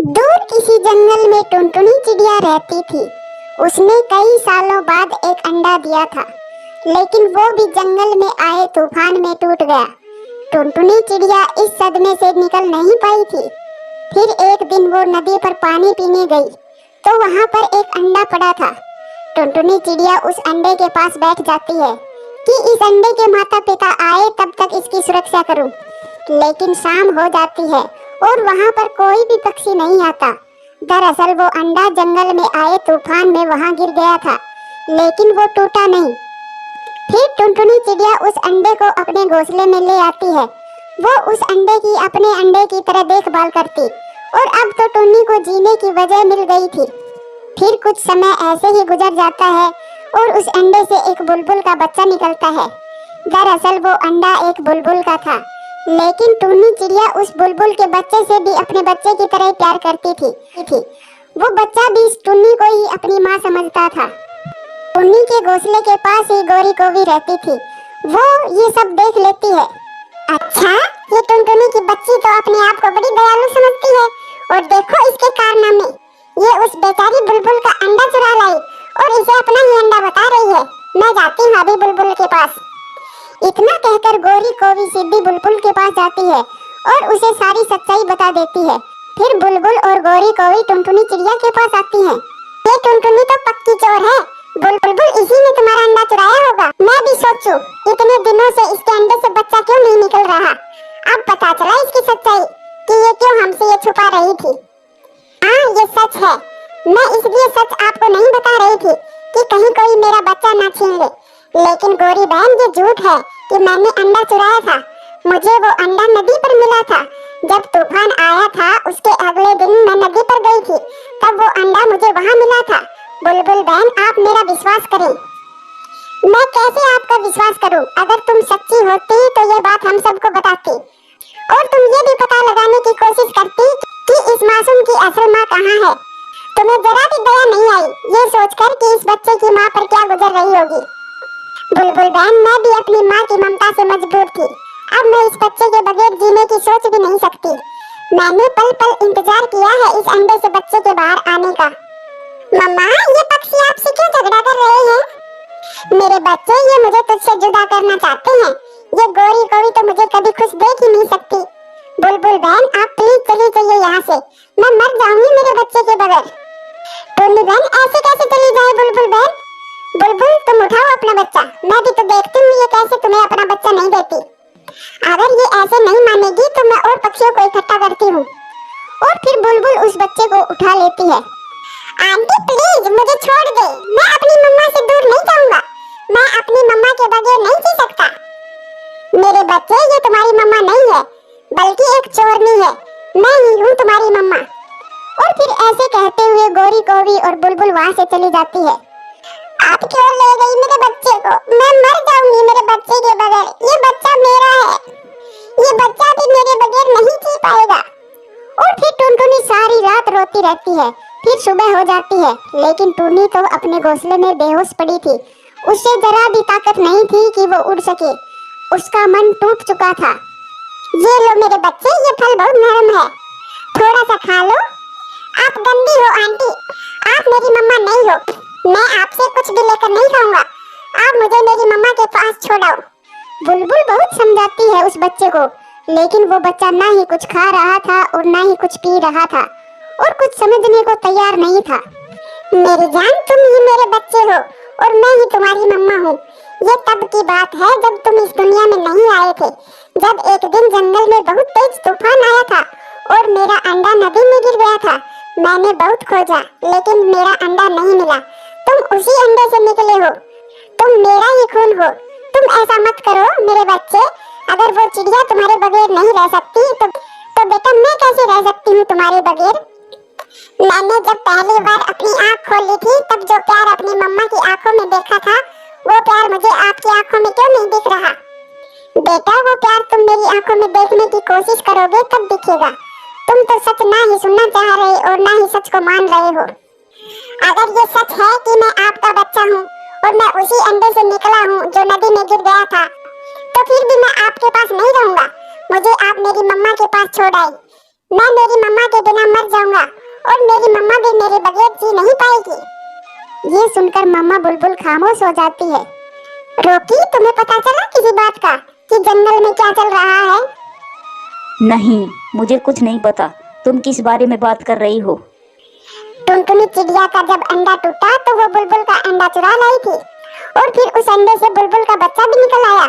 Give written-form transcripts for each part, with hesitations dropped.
दूर किसी जंगल में टुनटुनी चिड़िया रहती थी। उसने कई सालों बाद एक अंडा दिया था, लेकिन वो भी जंगल में आए तूफान में टूट गया। टुनटुनी चिड़िया इस सदमे से निकल नहीं पाई थी। फिर एक दिन वो नदी पर पानी पीने गई, तो वहाँ पर एक अंडा पड़ा था। टुनटुनी चिड़िया उस अंडे के पास बैठ जाती है कि इस अंडे के माता पिता आए तब तक इसकी सुरक्षा करूं। लेकिन शाम हो जाती है और वहाँ पर कोई भी पक्षी नहीं आता। दरअसल वो अंडा जंगल में आए तूफान में वहाँ गिर गया था, लेकिन वो टूटा नहीं। फिर टुनटुनी चिड़िया उस अंडे को अपने घोंसले में ले आती है। वो उस अंडे की अपने अंडे की तरह देखभाल करती, और अब तो टुन्नी को जीने की वजह मिल गई थी। फिर कुछ समय ऐसे ही गुजर जाता है और उस अंडे से एक बुलबुल का बच्चा निकलता है। दरअसल वो अंडा एक बुलबुल का था, लेकिन टुन्नी चिड़िया उस बुलबुल के बच्चे से भी अपने बच्चे की तरह प्यार करती थी। वो बच्चा भी इस टुन्नी को ही अपनी माँ समझता था। टुन्नी के घोंसले के पास ही गोरी कोवी रहती थी। वो ये सब देख लेती है। अच्छा, ये टुनटुनी की बच्ची तो अपने आप को बड़ी दयालु समझती है, और देखो इसके कारनामे। ये उस बेचारी बुलबुल का अंडा चुरा लाई और इसे अपना ही अंडा बता रही है। मैं जाती हूँ अभी बुलबुल के पास। इतना कहकर गोरी कोवी सीधी बुलबुल के पास जाती है और उसे सारी सच्चाई बता देती है। फिर बुलबुल और गोरी कोवी टुनटुनी चिड़िया के पास आती हैं। ये टुनटुनी तो पक्की चोर है। बुलबुल इसी ने तुम्हारा अंडा चुराया होगा। मैं भी सोचूं, इतने दिनों से इसके अंडे से बच्चा क्यों नहीं निकल रहा। अब पता चला इसकी सच्चाई कि ये क्यों हमसे ये छुपा रही थी। हाँ, ये सच है। मैं इसलिए सच आपको नहीं बता रही थी कि कहीं कोई मेरा बच्चा ना छीन ले। लेकिन गोरी बहन, ये झूठ है कि मैंने अंडा चुराया था। मुझे वो अंडा नदी पर मिला था। जब तूफान आया था उसके अगले दिन मैं नदी पर गई थी, तब वो अंडा मुझे वहाँ मिला था। बुलबुल बहन, आप मेरा विश्वास करें। मैं कैसे आपका विश्वास करूं? अगर तुम सच्ची होती तो ये बात हम सबको बताती, और तुम ये भी पता लगाने की कोशिश करती कि इस मासूम की असल माँ कहाँ है। तुम्हें जरा भी दया नहीं आई ये सोचकर कि इस बच्चे की माँ पर क्या गुजर रही होगी। बुलबुल बहन, मैं भी अपनी माँ की ममता से मजबूर थी। अब मैं इस बच्चे के बगैर जीने की सोच भी नहीं सकती। मैंने पल पल इंतजार किया है इस अंडे से बच्चे के बाहर आने का। मम्मा, ये पक्षी आपसे क्यों झगड़ा कर रहे हैं? मेरे बच्चे, ये मुझे तुझसे जुदा करना चाहते हैं। ये गोरी कोवी तो मुझे कभी खुश देख ही नहीं सकती। बुलबुल बहन, आप प्लीज चली जाइए यहाँ से। मैं मर जाऊंगी मेरे बच्चे के बगैर। टुन्नी बहन, ऐसे कैसे चली जाए बुलबुल बहन? बुलबुल, तुम उठाओ अपना बच्चा। मैं भी तो देखती हूँ ये कैसे तुम्हें अपना बच्चा नहीं देती। अगर ये ऐसे नहीं मानेगी तो मैं और पक्षियों को इकट्ठा करती हूँ। और फिर बुलबुल उस बच्चे को उठा लेती है। आंटी प्लीज मुझे छोड़ दे। मैं अपनी मम्मा से दूर नहीं जाऊंगा। मैं अपनी मम्मा के बगैर नहीं जी सकता। मेरे बच्चे, ये तुम्हारी मम्मा नहीं है, बल्कि एक चोरनी है। मैं ही हूँ तुम्हारी मम्मा। और फिर ऐसे कहते हुए गोरी कोवी और बुलबुल वहाँ से चली जाती है। आप क्यों ले गई मेरे बच्चे को? मैं मर जाऊंगी मेरे बच्चे के बगैर। ये बच्चा मेरा है। ये बच्चा भी मेरे बगैर नहीं जी पाएगा। और फिर टुनटुनी सारी रात रोती रहती है। फिर सुबह हो जाती है, लेकिन टुन्नी तो अपने घोंसले में बेहोश पड़ी थी। उससे जरा भी ताकत नहीं थी कि वो उड़ सके। उसका मन टूट चुका था। ये लो मेरे बच्चे, ये फल बहुत नरम है, थोड़ा सा खा लो। आप गंदी हो आंटी, आप मेरी मम्मा नहीं हो। मैं आपसे कुछ भी लेकर नहीं खाऊंगा। आप मुझे मेरी मम्मा के पास छोड़ाओ। बुलबुल बहुत समझाती है उस बच्चे को, लेकिन वो बच्चा ना ही कुछ खा रहा था और ना ही कुछ पी रहा था, और कुछ समझने को तैयार नहीं था। मेरी जान, तुम ही मेरे बच्चे हो और मैं ही तुम्हारी मम्मा हूँ। ये तब की बात है जब तुम इस दुनिया में नहीं आए थे। जब एक दिन जंगल में बहुत तेज तूफान आया था और मेरा अंडा नदी में गिर गया था। मैंने बहुत खोजा, लेकिन मेरा अंडा नहीं मिला। तुम उसी अंडे से निकले हो। तुम मेरा ही खून हो। तुम ऐसा मत करो मेरे बच्चे। अगर वो चिड़िया तुम्हारे बगैर नहीं रह सकती तो बेटा मैं कैसे रह सकती हूँ तुम्हारे बगैर। मैंने जब पहली बार अपनी आँख खोली थी, तब जो प्यार अपनी मम्मा की आंखों में देखा था, वो प्यार मुझे आपकी आंखों में क्यों नहीं दिख रहा? बेटा, वो प्यार तुम मेरी आंखों में देखने की कोशिश करोगे तब दिखेगा। तुम तो सच ना ही सुनना चाह रहे और ना ही सच को मान रहे हो। अगर ये सच है कि मैं आपका बच्चा हूँ और मैं उसी अंडे से निकला हूँ जो नदी में गिर गया था, तो फिर भी मैं आपके पास नहीं रहूंगा। मुझे आप मेरी मम्मा के पास छोड़ आए। मैं मेरी मम्मा के बिना मर जाऊंगा और मेरी मम्मा भी मेरे बगैर जी नहीं पाएगी। ये सुनकर मम्मा बुलबुल खामोश हो जाती है। रॉकी, तुम्हें पता चला किसी बात का कि जंगल में क्या चल रहा है? नहीं, मुझे कुछ नहीं पता। तुम किस बारे में बात कर रही हो? टुनटुनी चिड़िया का जब अंडा टूटा तो वो बुलबुल का अंडा चुरा लाई थी और फिर उस अंडे से बुलबुल का बच्चा भी निकल आया।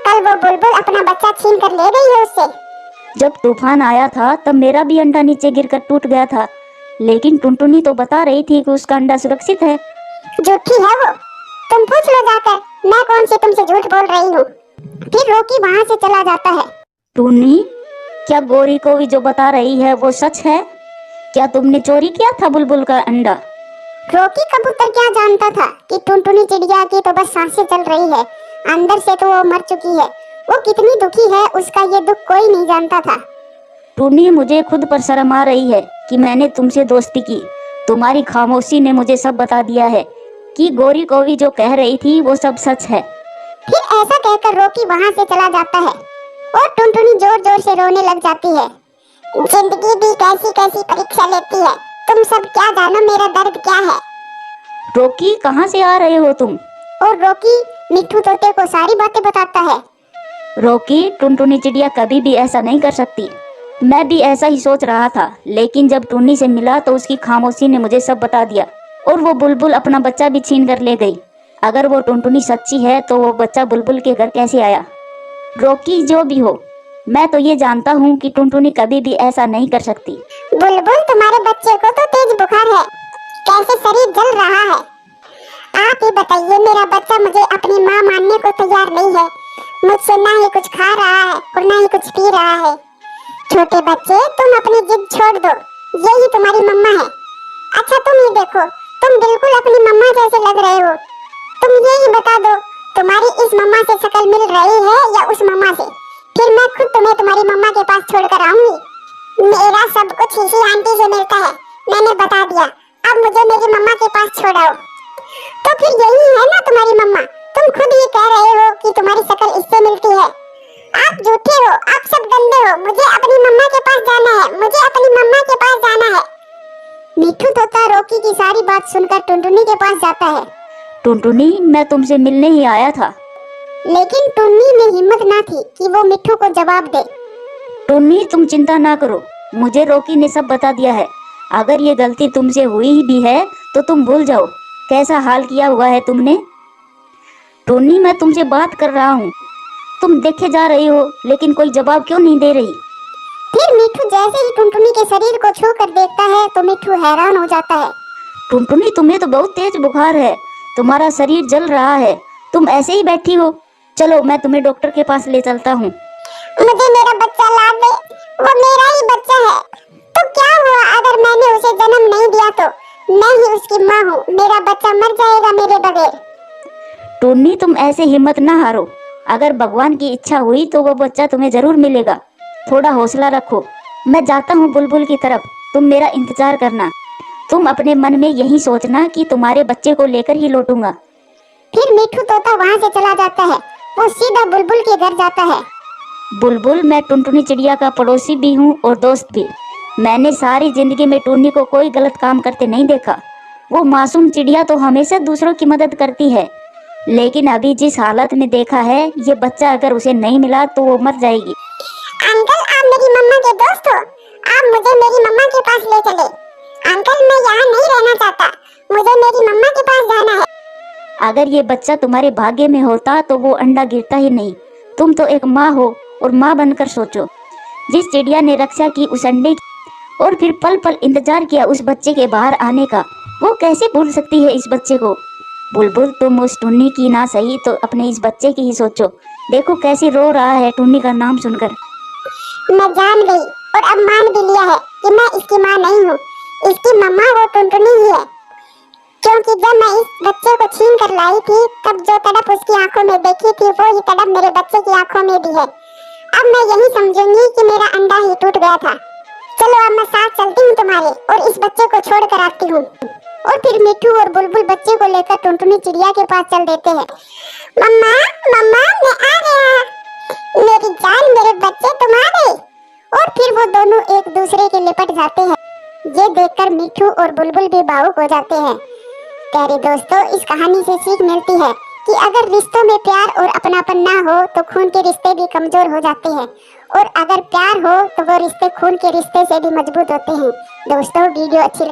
कल वो बुलबुल अपना बच्चा छीन कर ले गई है उससे। जब तूफान आया था तब मेरा भी अंडा नीचे गिरकर टूट गया था, लेकिन टुनटुनी तो बता रही थी कि उसका अंडा सुरक्षित है। झूठी है वो, तुम पूछ लो जाकर, मैं कौन सी तुमसे झूठ बोल रही हूँ। फिर रॉकी वहाँ से चला जाता है। टुन्नी, क्या गौरी को भी जो बता रही है वो सच है? क्या तुमने चोरी किया था बुलबुल का अंडा? रॉकी कबूतर क्या जानता था कि टुनटुनी चिड़िया की तो बस सांसें चल रही है, अंदर से तो वो मर चुकी है। वो कितनी दुखी है उसका ये दुख कोई नहीं जानता था। टुन्नी, मुझे खुद पर शर्म आ रही है कि मैंने तुमसे दोस्ती की। तुम्हारी खामोशी ने मुझे सब बता दिया है कि गौरी को भी जो कह रही थी वो सब सच है। फिर ऐसा कहकर रॉकी वहाँ से चला जाता है और टुनटुनी जोर जोर से रोने लग जाती है। जिंदगी भी कैसी कैसी परीक्षा लेती है, तुम सब क्या जानो मेरा दर्द क्या है। रॉकी, कहाँ से आ रहे हो तुम? और रॉकी मिट्ठू तोते को सारी बातें बताता है। रॉकी, टुनटुनी चिड़िया कभी भी ऐसा नहीं कर सकती। मैं भी ऐसा ही सोच रहा था, लेकिन जब टुन्नी से मिला तो उसकी खामोशी ने मुझे सब बता दिया और वो बुलबुल अपना बच्चा भी छीन कर ले गई। अगर वो टुनटुनी सच्ची है तो वो बच्चा बुलबुल के घर कैसे आया? रॉकी, जो भी हो, मैं तो ये जानता हूँ कि टुनटुनी कभी भी ऐसा नहीं कर सकती। बुलबुल, तुम्हारे बच्चे को तो तेज बुखार है, कैसे शरीर जल रहा है। आप ही बताइए, मेरा बच्चा मुझे अपनी माँ मानने को तैयार नहीं है। मुझसे ना ही कुछ खा रहा है और ना ही कुछ पी रहा है। छोटे बच्चे, तुम अपनी जिद छोड़ दो, यही तुम्हारी मम्मा है। अच्छा तुम ही देखो, तुम बिल्कुल अपनी मम्मा जैसे लग रहे हो। तुम यही बता दो, तुम्हारी इस मम्मा से शक्ल मिल रही है या उस मम्मा से? फिर मैं खुद तुम्हें तुम्हारी मम्मा के पास छोड़कर आऊंगी। मेरा सब कुछ इसी आंटी से मिलता है, मैंने बता दिया। अब मुझे मेरी मम्मा के पास छोड़ाओ। तो फिर यही है ना तुम्हारी मम्मा? तुम खुद ये कह रहे हो कि तुम्हारी शक्ल इससे मिलती है। आप झूठे हो, आप सब गंदे हो। मुझे अपनी मम्मा के पास जाना है, मुझे अपनी मम्मा के पास जाना है। मिट्ठू तोता रॉकी की सारी बात सुनकर टुनटुनी के पास जाता है। टुनटुनी, मैं तुमसे मिलने ही आया था। लेकिन टुन्नी में हिम्मत ना थी कि वो मिट्ठू को जवाब दे। टुन्नी, तुम चिंता ना करो, मुझे रॉकी ने सब बता दिया है। अगर ये गलती तुमसे हुई भी है तो तुम भूल जाओ कैसा हाल किया हुआ है तुमने। टुन्नी, मैं तुमसे बात कर रहा हूँ, तुम देखे जा रही हो लेकिन कोई जवाब क्यों नहीं दे रही? फिर मिट्ठू जैसे ही टुनटुनी के शरीर को छू कर देखता है तो मिट्ठू हैरान हो जाता है। टुनटुनी, तुम्हें तो बहुत तेज बुखार है, तुम्हारा शरीर जल रहा है, तुम ऐसे ही बैठी हो। चलो, मैं तुम्हें डॉक्टर के पास ले चलता हूँ। मुझे मेरा बच्चा ला दे, वो मेरा ही बच्चा है। तो क्या हुआ अगर मैंने उसे जन्म नहीं दिया तो? मैं ही उसकी माँ हूँ, मेरा बच्चा मर जाएगा मेरे बगैर। टुन्नी, तुम ऐसे हिम्मत ना हारो, अगर भगवान की इच्छा हुई तो वो बच्चा तुम्हें जरूर मिलेगा। थोड़ा हौसला रखो, मैं जाता हूँ बुलबुल की तरफ, तुम मेरा इंतजार करना। तुम अपने मन में यही सोचना कि तुम्हारे बच्चे को लेकर ही लौटूंगा। फिर मिट्ठू तोता वहाँ से चला जाता है, वो सीधा बुलबुल के घर जाता है। बुलबुल, मैं टुनटुनी चिड़िया का पड़ोसी भी हूँ और दोस्त भी। मैंने सारी जिंदगी में टुन्नी को कोई गलत काम करते नहीं देखा। वो मासूम चिड़िया तो हमेशा दूसरों की मदद करती है, लेकिन अभी जिस हालत में देखा है, ये बच्चा अगर उसे नहीं मिला तो वो मर जाएगी। अंकल, आप मेरी मम्मा के दोस्त हो, आप मुझे मेरी मम्मा के पास ले चले। अंकल, मैं यहाँ नहीं रहना चाहता, मुझे मेरी मम्मा के पास जाना है। अगर ये बच्चा तुम्हारे भाग्य में होता तो वो अंडा गिरता ही नहीं। तुम तो एक माँ हो और माँ बनकर सोचो, जिस चिड़िया ने रक्षा की उस अंडे की और फिर पल पल इंतजार किया उस बच्चे के बाहर आने का, वो कैसे भूल सकती है इस बच्चे को? बुलबुल, तुम उस टुन्नी की ना सही तो अपने इस बच्चे की ही सोचो। देखो कैसे रो रहा है टुन्नी का नाम सुनकर। मैं जान गई और अब मान भी लिया है कि मैं इसकी माँ नहीं हूँ, इसकी मम्मा वो टुनटुनी ही है। क्योंकि जब मैं इस बच्चे को छीन कर लाई थी तब जो तड़प उसकी आंखों में देखी थी वो ही तड़प मेरे बच्चे की आंखों में भी है। अब मैं यही समझूंगी कि मेरा अंडा ही टूट गया था। चलो अब मैं साथ चलती हूँ तुम्हारे और इस बच्चे को छोड़ कर आती हूँ। और फिर मिट्ठू और बुलबुल बच्चे को लेकर टुनटुनी चिड़िया के पास चल देते हैं। मम्मा, मम्मा, मैं आ गया। मेरी जान, मेरे बच्चे तुम आ गए। और फिर वो दोनों एक दूसरे के लिपट जाते हैं। ये देखकर मिठू और बुलबुल भी भावुक हो जाते हैं। प्यारे दोस्तों, इस कहानी से सीख मिलती है कि अगर रिश्तों में प्यार और अपनापन ना हो तो खून के रिश्ते भी कमजोर हो जाते हैं, और अगर प्यार हो तो वो रिश्ते खून के रिश्ते से भी मजबूत होते हैं। दोस्तों, वीडियो अच्छी